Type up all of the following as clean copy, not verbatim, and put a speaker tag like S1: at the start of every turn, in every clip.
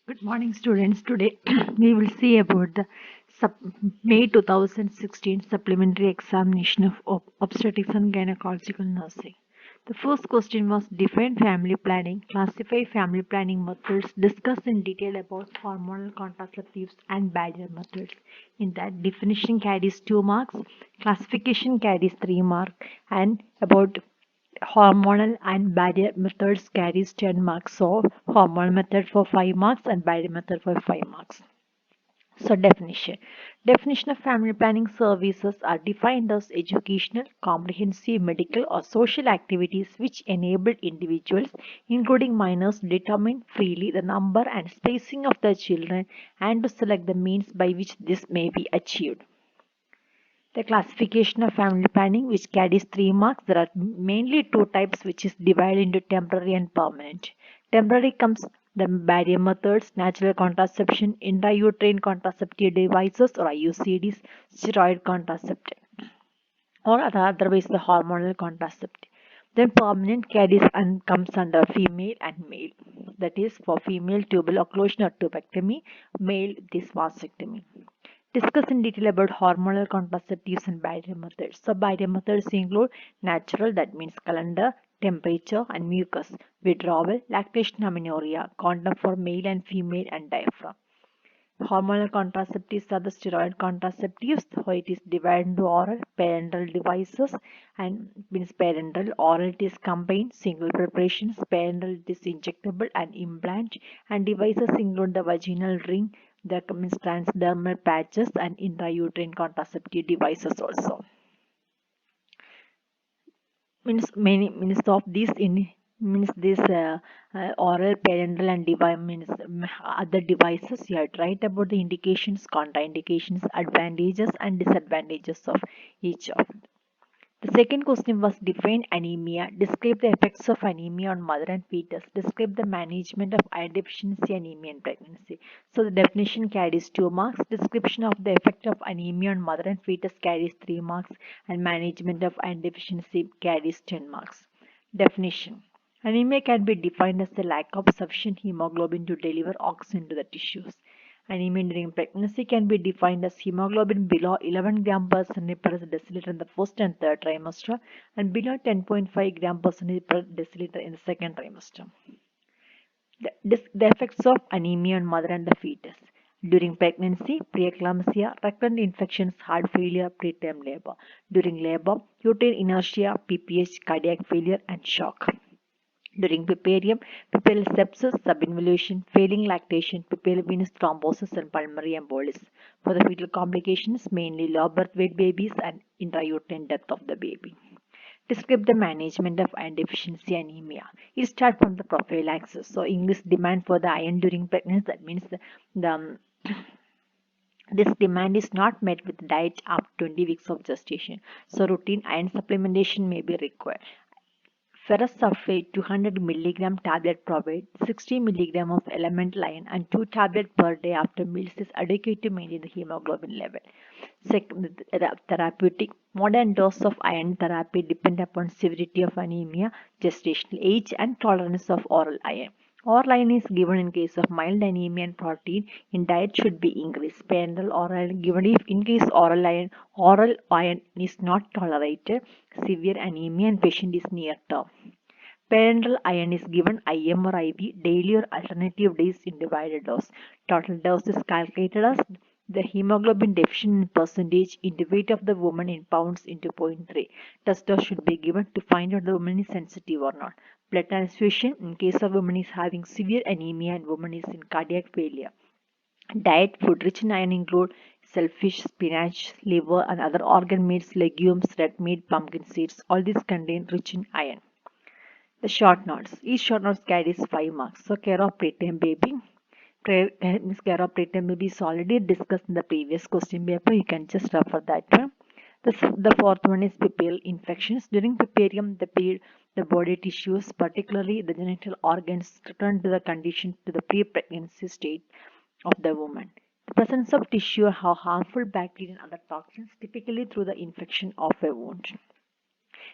S1: Good morning, students. Today we will see about the May 2016 supplementary examination of obstetrics and gynecological nursing. The first question was define family planning, classify family planning methods, discuss in detail about hormonal contraceptives and barrier methods. In that, definition carries 2 marks, classification carries 3 marks, and about hormonal and barrier methods carries 10 marks. So hormonal method for 5 marks and barrier method for 5 marks. So definition of family planning services are defined as educational, comprehensive medical or social activities which enable individuals, including minors, to determine freely the number and spacing of their children and to select the means by which this may be achieved. The classification of family planning, which carries 3 marks, there are mainly two types, which is divided into temporary and permanent. Temporary comes the barrier methods, natural contraception, intrauterine contraceptive devices or IUCDs, steroid contraceptive, or otherwise the hormonal contraceptive. Then permanent carries and comes under female and male. That is for female tubal occlusion or tubectomy, male this vasectomy. Discuss in detail about hormonal contraceptives and barrier methods. So barrier methods include natural, that means calendar, temperature and mucus, withdrawal, lactation amenorrhea, condom for male and female and diaphragm. Hormonal contraceptives are the steroid contraceptives. So it is divided into oral, parenteral devices, and means parenteral. Oral it is combined, single preparations. Parenteral it is injectable and implant. And devices include the vaginal ring, the means transdermal patches, and intrauterine contraceptive devices also. Means of these in means this oral parental and device means other devices you have to write about the indications, contraindications, advantages and disadvantages of each of them. The second question was define anemia. Describe the effects of anemia on mother and fetus. Describe the management of iron deficiency anemia in pregnancy. So the definition carries 2 marks. Description of the effect of anemia on mother and fetus carries 3 marks. And management of iron deficiency carries 10 marks. Definition. Anemia can be defined as the lack of sufficient hemoglobin to deliver oxygen to the tissues. Anemia during pregnancy can be defined as hemoglobin below 11 gram per centimeter per deciliter in the first and third trimester and below 10.5 gram per centimeter per deciliter in the second trimester. The effects of anemia on mother and the fetus. During pregnancy, preeclampsia, recurrent infections, heart failure, preterm labor. During labor, uterine inertia, PPH, cardiac failure, and shock. During puerperium, puerperal sepsis, subinvolution, failing lactation, puerperal venous thrombosis, and pulmonary embolism. For the fetal complications, mainly low birth weight babies and intrauterine death of the baby. Describe the management of iron deficiency anemia. It starts from the prophylaxis. So, English demand for the iron during pregnancy, that means the this demand is not met with diet up 20 weeks of gestation. So, routine iron supplementation may be required. Ferrous sulfate 200 mg tablet provide 60 mg of elemental iron and 2 tablets per day after meals is adequate to maintain the hemoglobin level. Second, therapeutic modern dose of iron therapy depend upon severity of anemia, gestational age and tolerance of oral iron. Oral iron is given in case of mild anemia and protein in diet should be increased. Parenteral oral given if in case oral iron is not tolerated, severe anemia and patient is near term. Parenteral iron is given IM or IV daily or alternative days in divided dose. Total dose is calculated as the hemoglobin deficient in percentage into weight of the woman in pounds into 0.3. Test dose should be given to find out the woman is sensitive or not. Blood transfusion in case of woman is having severe anemia and woman is in cardiac failure. Diet food rich in iron include shellfish, spinach, liver and other organ meats, legumes, red meat, pumpkin seeds. All these contain rich in iron. The short notes. Each short notes carries 5 marks. So care of preterm baby. Care of preterm baby is already discussed in the previous question paper. You can just refer that one. The fourth one is puerperal infections. During puerperium, the body tissues, particularly the genital organs, return to the condition to the pre-pregnancy state of the woman. The presence of tissue have harmful bacteria and other toxins, typically through the infection of a wound.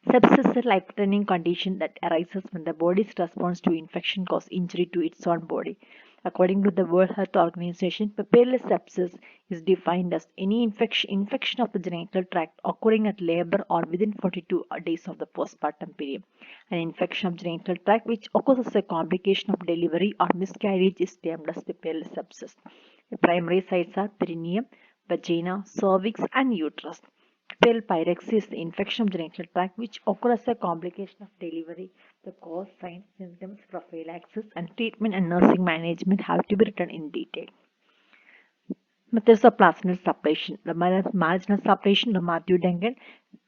S1: Sepsis is a life-threatening condition that arises when the body's response to infection causes injury to its own body. According to the World Health Organization, papillary sepsis is defined as any infection of the genital tract occurring at labor or within 42 days of the postpartum period. An infection of genital tract which occurs as a complication of delivery or miscarriage is termed as papillary sepsis. The primary sites are perineum, vagina, cervix, and uterus. Papillary pyrexia is the infection of the genital tract which occurs as a complication of delivery. The cause, signs, symptoms, prophylaxis, and treatment and nursing management have to be written in detail. Methods of placental separation. The marginal separation, the Matthew Duncan.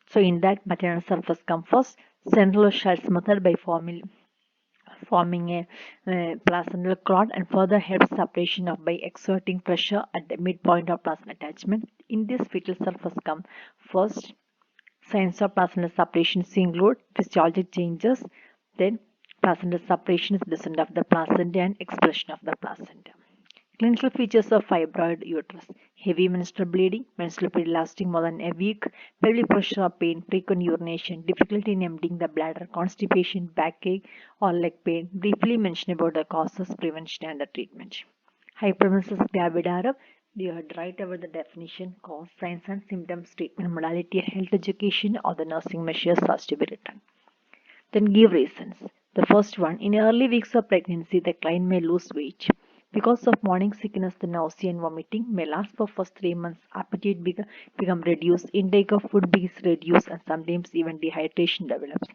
S1: So in that, maternal surface comes first. Central Schultz method by forming a placental clot and further helps separation by exerting pressure at the midpoint of placental attachment. In this, fetal surface come first. Signs of placental separation include physiologic changes, then placental separation is descent of the placenta and expulsion of the placenta. Clinical features of fibroid uterus: heavy menstrual bleeding, menstrual period lasting more than a week, pelvic pressure or pain, frequent urination, difficulty in emptying the bladder, constipation, backache, or leg pain. Briefly mention about the causes, prevention, and the treatment. Hyperemesis gravidarum. You had write about the definition, cause, signs and symptoms, treatment modality, health education, or the nursing measures has to be written. Then give reasons. The first one, in early weeks of pregnancy, the client may lose weight. Because of morning sickness, the nausea and vomiting may last for first 3 months. Appetite become reduced, intake of food becomes reduced, and sometimes even dehydration develops.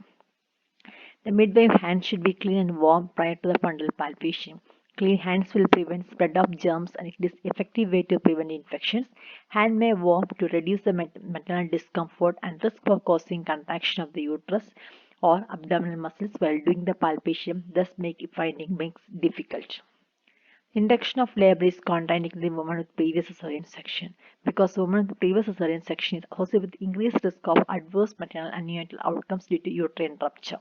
S1: The midwife hands should be clean and warm prior to the fundal palpation. Clean hands will prevent spread of germs and it is effective way to prevent infections. Hand may warm to reduce the maternal discomfort and risk for causing contraction of the uterus or abdominal muscles while doing the palpation, thus finding makes difficult. Induction of labor is contraindicated in women with previous cesarean section because women with previous cesarean section is associated with increased risk of adverse maternal and neonatal outcomes due to uterine rupture.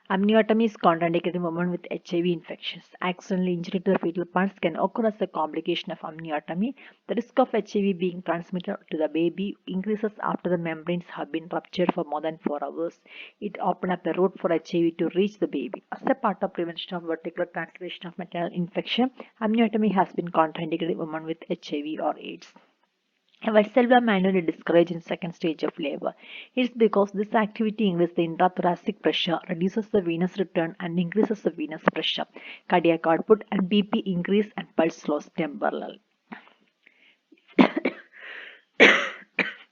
S1: Amniotomy is contraindicated in women with HIV infections. Accidental injury to the fetal parts can occur as a complication of amniotomy. The risk of HIV being transmitted to the baby increases after the membranes have been ruptured for more than 4 hours. It opens up the route for HIV to reach the baby. As a part of prevention of vertical transmission of maternal infection, amniotomy has been contraindicated in women with HIV or AIDS. Valsalva manually discouraged in second stage of labor. It is because this activity increases the intrathoracic pressure, reduces the venous return and increases the venous pressure. Cardiac output and BP increase and pulse loss temporal.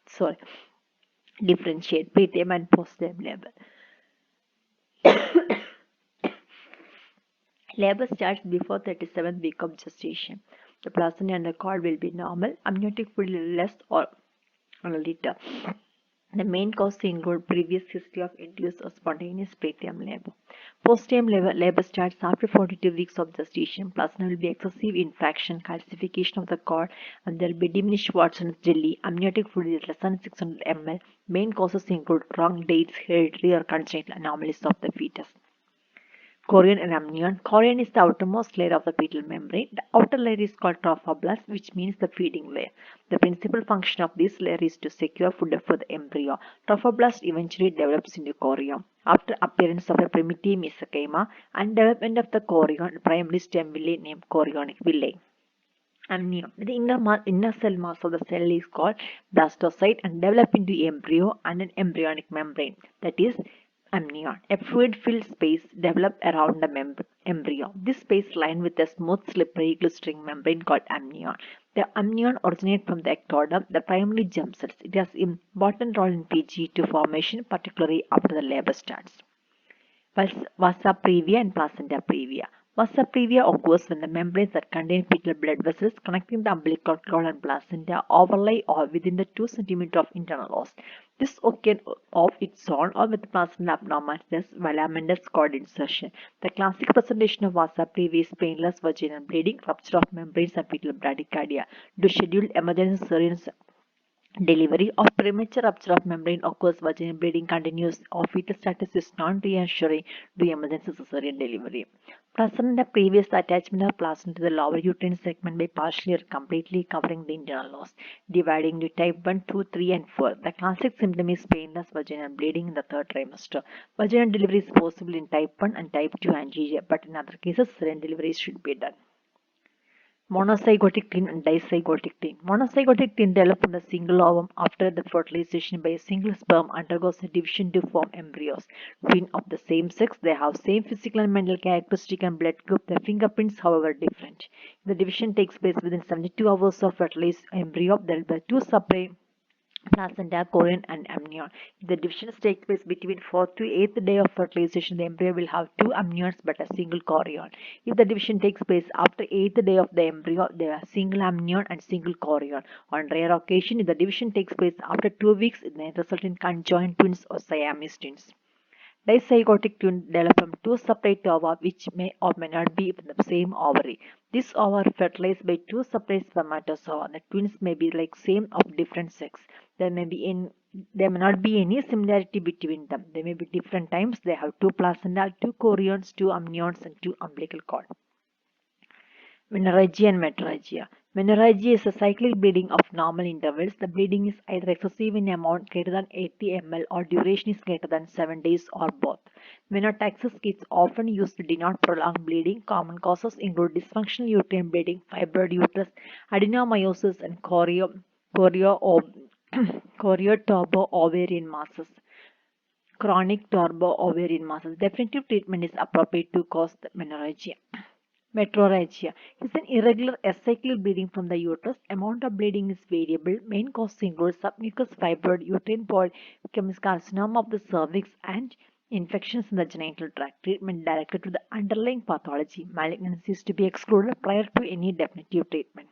S1: Sorry. Differentiate preterm and postterm labor. Labor starts before 37th week of gestation. The placenta and the cord will be normal. Amniotic fluid less or a little. The main cause include previous history of induced or spontaneous preterm labor. Postterm labor starts after 42 weeks of gestation. Placenta will be excessive infraction, calcification of the cord, and there will be diminished Watson's jelly. Amniotic fluid is less than 600 ml. Main causes include wrong dates, hereditary or congenital anomalies of the fetus. Chorion and amnion. Chorion is the outermost layer of the fetal membrane. The outer layer is called trophoblast, which means the feeding layer. The principal function of this layer is to secure food for the embryo. Trophoblast eventually develops into chorion. After appearance of a primitive mesenchyma and development of the chorion, primary stem villi named chorionic villi. Amnion. The inner cell mass of the cell is called blastocyte and develop into embryo and an embryonic membrane. That is amnion. A fluid-filled space develops around the embryo. This space lined with a smooth, slippery, glistering membrane called amnion. The amnion originates from the ectoderm, the primary germ cells. It has an important role in PGE2 formation, particularly after the labor starts. Vasa previa and placenta previa. Vasa previa occurs when the membranes that contain fetal blood vessels connecting the umbilical cord and placenta overlay or within the 2 cm of internal os. This occurs of its own or with placenta abnormalities filamentous cord insertion. The classic presentation of vasa previa is painless vaginal bleeding, rupture of membranes and fetal bradycardia. Due to scheduled emergency cesarean delivery of premature rupture of membrane occurs, vaginal bleeding continues, or fetal status is non-reassuring due emergency cesarean delivery. Placenta previous attachment of placenta to the lower uterine segment by partially or completely covering the internal os, dividing into type 1, 2, 3, and 4. The classic symptom is painless vaginal bleeding in the third trimester. Vaginal delivery is possible in type 1 and type 2 angina, but in other cases, cesarean delivery should be done. Monozygotic twin and dizygotic twin. Monozygotic twin develop from the single ovum after the fertilization by a single sperm undergoes a division to form embryos. Twin of the same sex, they have same physical and mental characteristic and blood group. Their fingerprints, however, different. The division takes place within 72 hours of fertilized embryo. There will be two separate placenta, chorion, and amnion. If the division takes place between 4th to 8th day of fertilization, the embryo will have two amnions but a single chorion. If the division takes place after 8th day of the embryo, there are single amnion and single chorion. On rare occasion, if the division takes place after 2 weeks, it may result in conjoined twins or Siamese twins. Dizygotic twins develop from two separate ova which may or may not be in the same ovary. These ova are fertilized by two separate spermatozoa. The twins may be like same of different sex. There may not be any similarity between them. They may be different times. They have two placenta, two chorions, two amnions, and two umbilical cord. Menorrhagia and metrorrhagia. Menorrhagia is a cyclic bleeding of normal intervals. The bleeding is either excessive in amount greater than 80 ml or duration is greater than 7 days or both. Menotaxis kits often used to denote prolonged bleeding. Common causes include dysfunctional uterine bleeding, fibroid uterus, adenomyosis, and chorioturbo ovarian masses. Chronic turbo ovarian masses. Definitive treatment is appropriate to cause the menorrhagia. Metrorrhagia is an irregular acyclic bleeding from the uterus. Amount of bleeding is variable. Main causes include submucous fibroid, uterine polycystic carcinoma of the cervix, and infections in the genital tract. Treatment directed to the underlying pathology. Malignancy is to be excluded prior to any definitive treatment.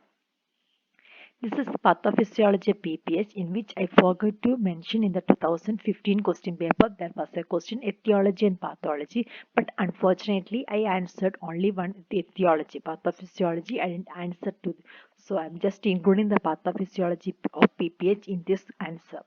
S1: This is Pathophysiology PPH, in which I forgot to mention in the 2015 question paper there was a question etiology and pathology, but unfortunately I answered only one etiology. Pathophysiology I didn't answer to, so I'm just including the pathophysiology of PPH in this answer.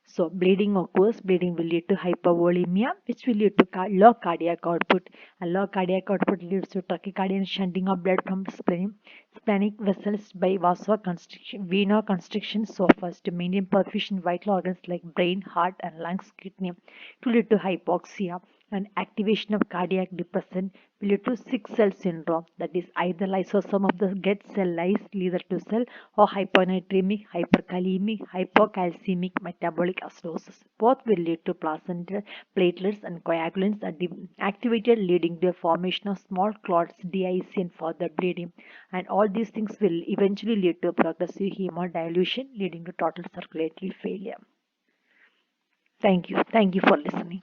S1: So bleeding occurs. Bleeding will lead to hypovolemia, which will lead to low cardiac output. And low cardiac output leads to tachycardia and shunting of blood from splenic vessels by vasoconstriction, venoconstriction. So first, to maintain perfusion vital organs like brain, heart, and lungs, kidney, to lead to hypoxia. And activation of cardiac depressant will lead to sick cell syndrome, that is either lysosome of the get cell lyse leader to cell or hyponatremic, hyperkalemic, hypocalcemic metabolic acidosis. Both will lead to placental platelets and coagulants are activated, leading to a formation of small clots, DIC, and further bleeding. And all these things will eventually lead to progressive hemodilution, leading to total circulatory failure. Thank you. Thank you for listening.